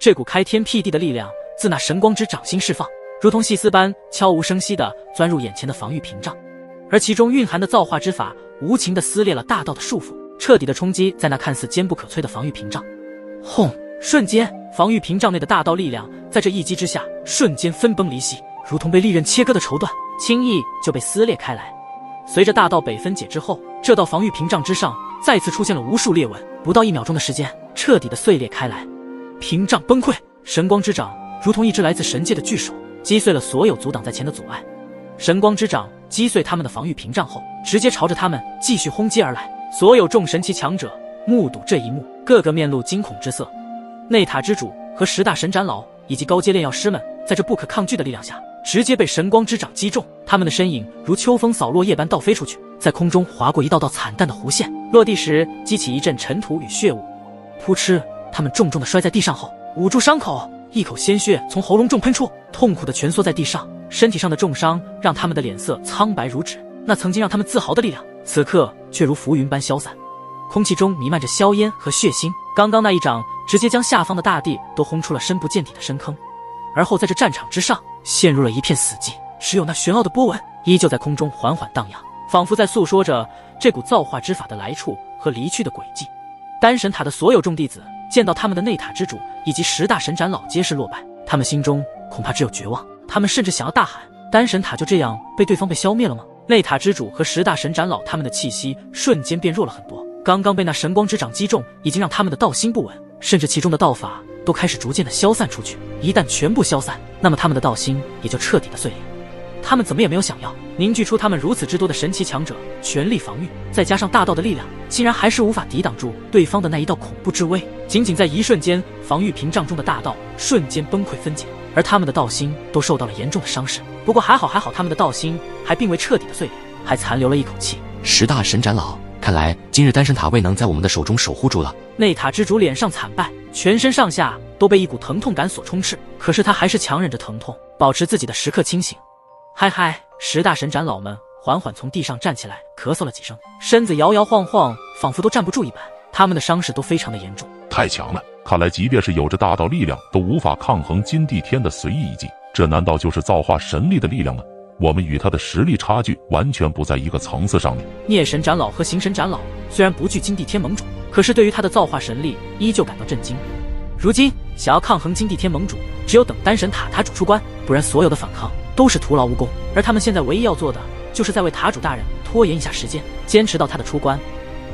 这股开天辟地的力量自那神光之掌心释放，如同细丝般悄无声息地钻入眼前的防御屏障，而其中蕴含的造化之法无情地撕裂了大道的束缚，彻底的冲击在那看似坚不可摧的防御屏障。轰！瞬间，防御屏障内的大道力量在这一击之下瞬间分崩离析，如同被利刃切割的绸缎，轻易就被撕裂开来。随着大道北分解之后，这道防御屏障之上再次出现了无数裂纹，不到1秒钟的时间，彻底的碎裂开来。屏障崩溃，神光之掌如同一只来自神界的巨手，击碎了所有阻挡在前的阻碍。神光之掌击碎他们的防御屏障后，直接朝着他们继续轰击而来。所有众神奇强者目睹这一幕，个个面露惊恐之色。内塔之主和10大神长老以及高阶炼药师们在这不可抗拒的力量下，直接被神光之掌击中，他们的身影如秋风扫落叶般倒飞出去，在空中划过一道道惨淡的弧线，落地时激起一阵尘土与血雾。扑哧，他们重重地摔在地上后，捂住伤口，一口鲜血从喉咙中喷出，痛苦地蜷缩在地上。身体上的重伤让他们的脸色苍白如纸，那曾经让他们自豪的力量，此刻却如浮云般消散。空气中弥漫着硝烟和血腥，刚刚那一掌直接将下方的大地都轰出了深不见底的深坑，而后在这战场之上陷入了一片死寂，只有那玄奥的波纹依旧在空中缓缓荡漾，仿佛在诉说着这股造化之法的来处和离去的轨迹。丹神塔的所有众弟子见到他们的内塔之主以及10大神长老皆是落败，他们心中恐怕只有绝望，他们甚至想要大喊：丹神塔就这样被对方被消灭了吗？内塔之主和10大神长老他们的气息瞬间变弱了很多，刚刚被那神光之掌击中，已经让他们的道心不稳，甚至其中的道法都开始逐渐的消散出去。一旦全部消散，那么他们的道心也就彻底的碎裂。他们怎么也没有想要，凝聚出他们如此之多的神奇强者，全力防御，再加上大道的力量，竟然还是无法抵挡住对方的那一道恐怖之威。仅仅在一瞬间，防御屏障中的大道瞬间崩溃分解，而他们的道心都受到了严重的伤势。不过还好，他们的道心还并未彻底的碎裂，还残留了一口气。10大神长老，看来今日丹神塔未能在我们的手中守护住了。内塔之主脸上惨败，全身上下都被一股疼痛感所充斥，可是他还是强忍着疼痛，保持自己的时刻清醒。嗨，10大神长老们缓缓从地上站起来，咳嗽了几声，身子摇摇晃晃，仿佛都站不住一般。他们的伤势都非常的严重。太强了，看来即便是有着大道力量，都无法抗衡金地天的随意一击。这难道就是造化神力的力量吗？我们与他的实力差距完全不在一个层次上面。孽神长老和行神长老虽然不惧金地天盟主，可是对于他的造化神力依旧感到震惊。如今想要抗衡金地天盟主，只有等丹神塔主出关，不然所有的反抗都是徒劳无功。而他们现在唯一要做的，就是在为塔主大人拖延一下时间，坚持到他的出关。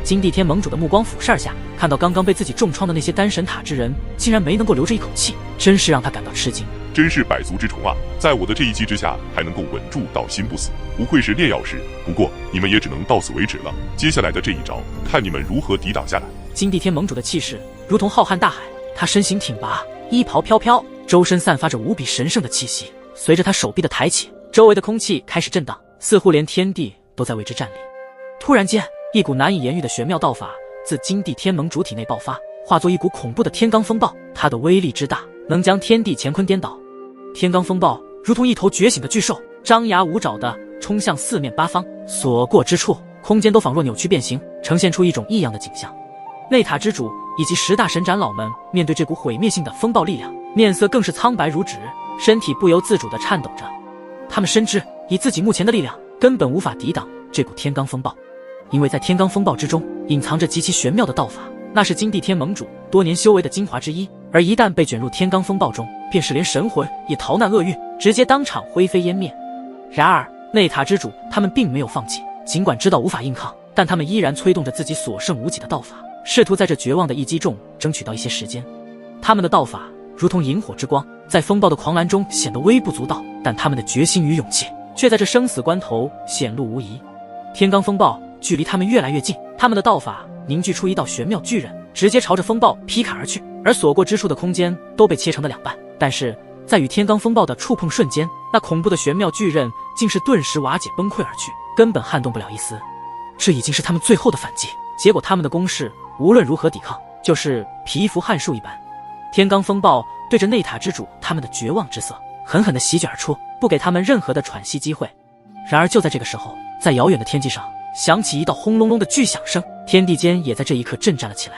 金地天盟主的目光俯视而下，看到刚刚被自己重创的那些丹神塔之人，竟然没能够留着一口气，真是让他感到吃惊。真是百足之虫啊！在我的这一击之下，还能够稳住道心不死，不愧是炼药师。不过你们也只能到此为止了，接下来的这一招，看你们如何抵挡下来。金地天盟主的气势如同浩瀚大海，他身形挺拔，衣袍飘飘，周身散发着无比神圣的气息。随着他手臂的抬起，周围的空气开始震荡，似乎连天地都在为之站立。突然间，一股难以言喻的玄妙道法自金地天盟主体内爆发，化作一股恐怖的天罡风暴。它的威力之大，能将天地乾坤颠倒。天罡风暴如同一头觉醒的巨兽，张牙舞爪地冲向四面八方，所过之处，空间都仿若扭曲变形，呈现出一种异样的景象。内塔之主以及10大神长老们面对这股毁灭性的风暴力量，面色更是苍白如纸，身体不由自主地颤抖着。他们深知，以自己目前的力量，根本无法抵挡这股天罡风暴，因为在天罡风暴之中，隐藏着极其玄妙的道法，那是金地天盟主多年修为的精华之一。而一旦被卷入天罡风暴中，便是连神魂也逃难厄运，直接当场灰飞烟灭。然而内塔之主他们并没有放弃，尽管知道无法硬抗，但他们依然催动着自己所剩无几的道法，试图在这绝望的一击中争取到一些时间。他们的道法如同萤火之光，在风暴的狂澜中显得微不足道，但他们的决心与勇气却在这生死关头显露无遗。天罡风暴距离他们越来越近，他们的道法凝聚出一道玄妙巨刃，直接朝着风暴劈砍而去，而所过之处的空间都被切成了2半。但是在与天罡风暴的触碰瞬间，那恐怖的玄妙巨刃竟是顿时瓦解崩溃而去，根本撼动不了一丝。这已经是他们最后的反击，结果他们的攻势无论如何抵抗，就是蚍蜉撼树一般。天罡风暴对着内塔之主他们的绝望之色狠狠地席卷而出，不给他们任何的喘息机会。然而就在这个时候，在遥远的天际上响起一道轰隆隆的巨响声，天地间也在这一刻震颤了起来。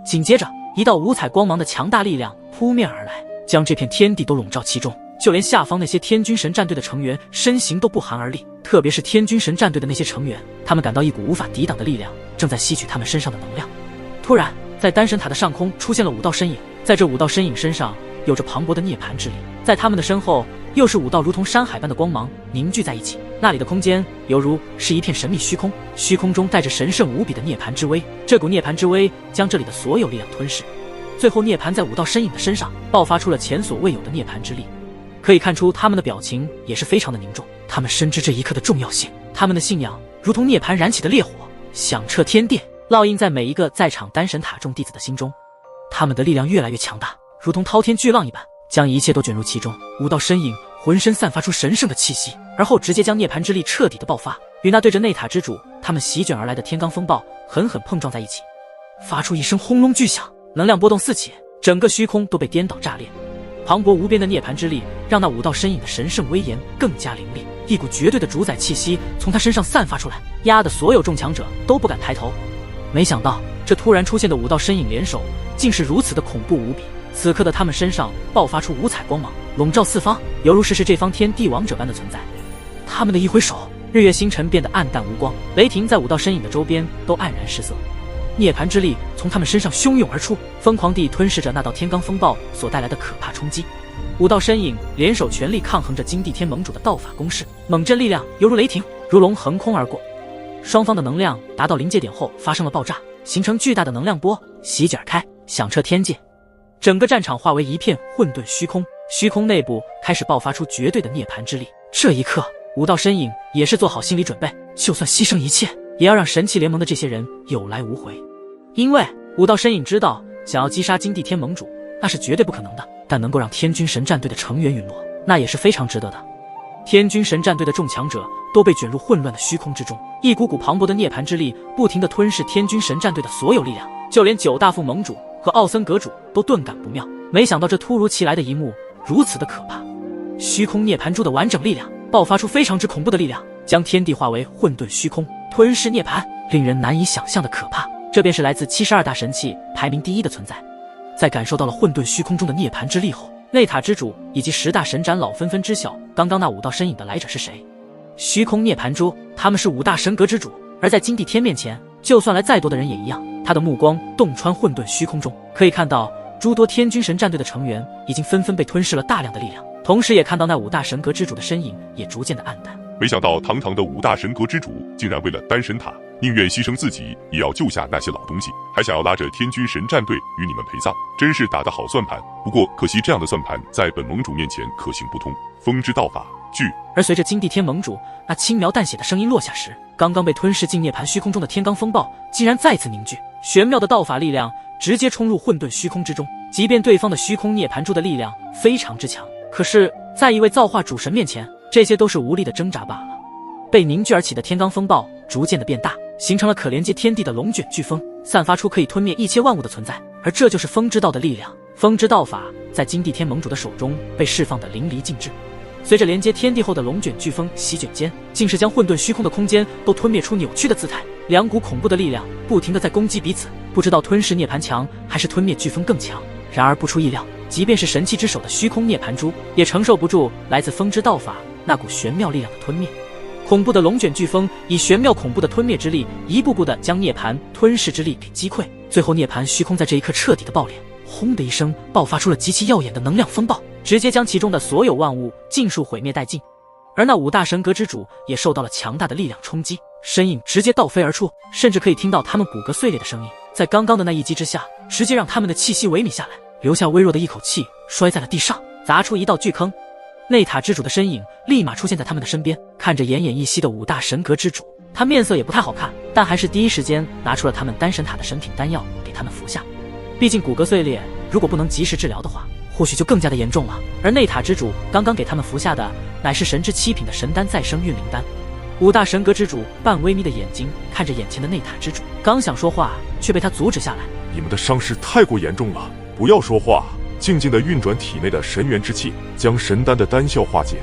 紧接着，一道五彩光芒的强大力量扑面而来，将这片天地都笼罩其中。就连下方那些天军神战队的成员身形都不寒而栗，特别是天军神战队的那些成员，他们感到一股无法抵挡的力量正在吸取他们身上的能量。突然，在丹神塔的上空出现了5道身影，在这5道身影身上有着磅礴的涅槃之力，在他们的身后又是5道如同山海般的光芒凝聚在一起，那里的空间犹如是一片神秘虚空，虚空中带着神圣无比的涅槃之威，这股涅槃之威将这里的所有力量吞噬，最后涅槃在5道身影的身上爆发出了前所未有的涅槃之力。可以看出他们的表情也是非常的凝重，他们深知这一刻的重要性，他们的信仰如同涅槃燃起的烈火，响彻天地，烙印在每一个在场丹神塔众弟子的心中。他们的力量越来越强大，如同滔天巨浪一般，将一切都卷入其中。5道身影浑身散发出神圣的气息，而后直接将涅槃之力彻底的爆发，与那对着内塔之主他们席卷而来的天罡风暴狠狠碰撞在一起，发出一声轰隆巨响，能量波动四起，整个虚空都被颠倒炸裂。磅礴无边的涅槃之力让那5道身影的神圣威严更加凌厉，一股绝对的主宰气息从他身上散发出来，压得所有众强者都不敢抬头。没想到这突然出现的5道身影联手竟是如此的恐怖无比，此刻的他们身上爆发出五彩光芒，笼罩四方，犹如是这方天地王者般的存在。他们的一挥手，日月星辰变得暗淡无光，雷霆在5道身影的周边都黯然失色。涅槃之力从他们身上汹涌而出，疯狂地吞噬着那道天罡风暴所带来的可怕冲击。5道身影联手全力抗衡着金地天盟主的道法攻势，猛阵力量犹如雷霆，如龙横空而过。双方的能量达到临界点后发生了爆炸，形成巨大的能量波，席卷而开，响彻天界。整个战场化为一片混沌虚空，虚空内部开始爆发出绝对的涅槃之力。这一刻，5道身影也是做好心理准备，就算牺牲一切，也要让神器联盟的这些人有来无回。因为5道身影知道，想要击杀金地天盟主那是绝对不可能的，但能够让天军神战队的成员陨落，那也是非常值得的。天军神战队的众强者都被卷入混乱的虚空之中，一股股磅礴的涅槃之力不停地吞噬天军神战队的所有力量，就连9大副盟主和奥森阁主都顿感不妙。没想到这突如其来的一幕如此的可怕，虚空涅槃珠的完整力量爆发出非常之恐怖的力量，将天地化为混沌虚空，吞噬涅槃，令人难以想象的可怕。这便是来自72大神器排名第1的存在。在感受到了混沌虚空中的涅槃之力后，内塔之主以及10大神长老纷纷知晓刚刚那5道身影的来者是谁。虚空涅槃珠，他们是5大神阁之主，而在金地天面前，就算来再多的人也一样。他的目光洞穿混沌虚空中，可以看到诸多天军神战队的成员已经纷纷被吞噬了大量的力量，同时也看到那5大神阁之主的身影也逐渐的暗淡。没想到堂堂的5大神阁之主竟然为了丹神塔宁愿牺牲自己也要救下那些老东西，还想要拉着天军神战队与你们陪葬，真是打得好算盘。不过可惜这样的算盘在本盟主面前可行不通。风之道法聚。而随着金地天盟主那轻描淡写的声音落下时，刚刚被吞噬进涅槃虚空中的天罡风暴竟然再次凝聚，玄妙的道法力量直接冲入混沌虚空之中。即便对方的虚空涅槃珠的力量非常之强，可是在一位造化主神面前，这些都是无力的挣扎罢了。被凝聚而起的天罡风暴逐渐的变大，形成了可连接天地的龙卷飓风，散发出可以吞灭一切万物的存在，而这就是风之道的力量。风之道法在金地天盟主的手中被释放得淋漓尽致，随着连接天地后的龙卷飓风席卷间，竟是将混沌虚空的空间都吞灭出扭曲的姿态。两股恐怖的力量不停地在攻击彼此，不知道吞噬涅槃强还是吞灭飓风更强。然而不出意料，即便是神器之首的虚空涅槃珠也承受不住来自风之道法那股玄妙力量的吞灭。恐怖的龙卷飓风以玄妙恐怖的吞灭之力，一步步地将涅槃吞噬之力给击溃，最后涅槃虚空在这一刻彻底的爆裂，轰的一声爆发出了极其耀眼的能量风暴，直接将其中的所有万物尽数毁灭殆尽。而那5大神阁之主也受到了强大的力量冲击，身影直接倒飞而出，甚至可以听到他们骨骼碎裂的声音。在刚刚的那一击之下，直接让他们的气息萎靡下来，留下微弱的一口气摔在了地上，砸出一道巨坑。内塔之主的身影立马出现在他们的身边，看着奄奄一息的5大神阁之主，他面色也不太好看，但还是第一时间拿出了他们丹神塔的神品丹药给他们服下。毕竟骨骼碎裂如果不能及时治疗的话，或许就更加的严重了。而内塔之主刚刚给他们服下的乃是神之7品的神丹再生运灵丹。5大神阁之主半微眯的眼睛看着眼前的内塔之主，刚想说话却被他阻止下来。你们的伤势太过严重了，不要说话，静静地运转体内的神元之气，将神丹的丹效化解，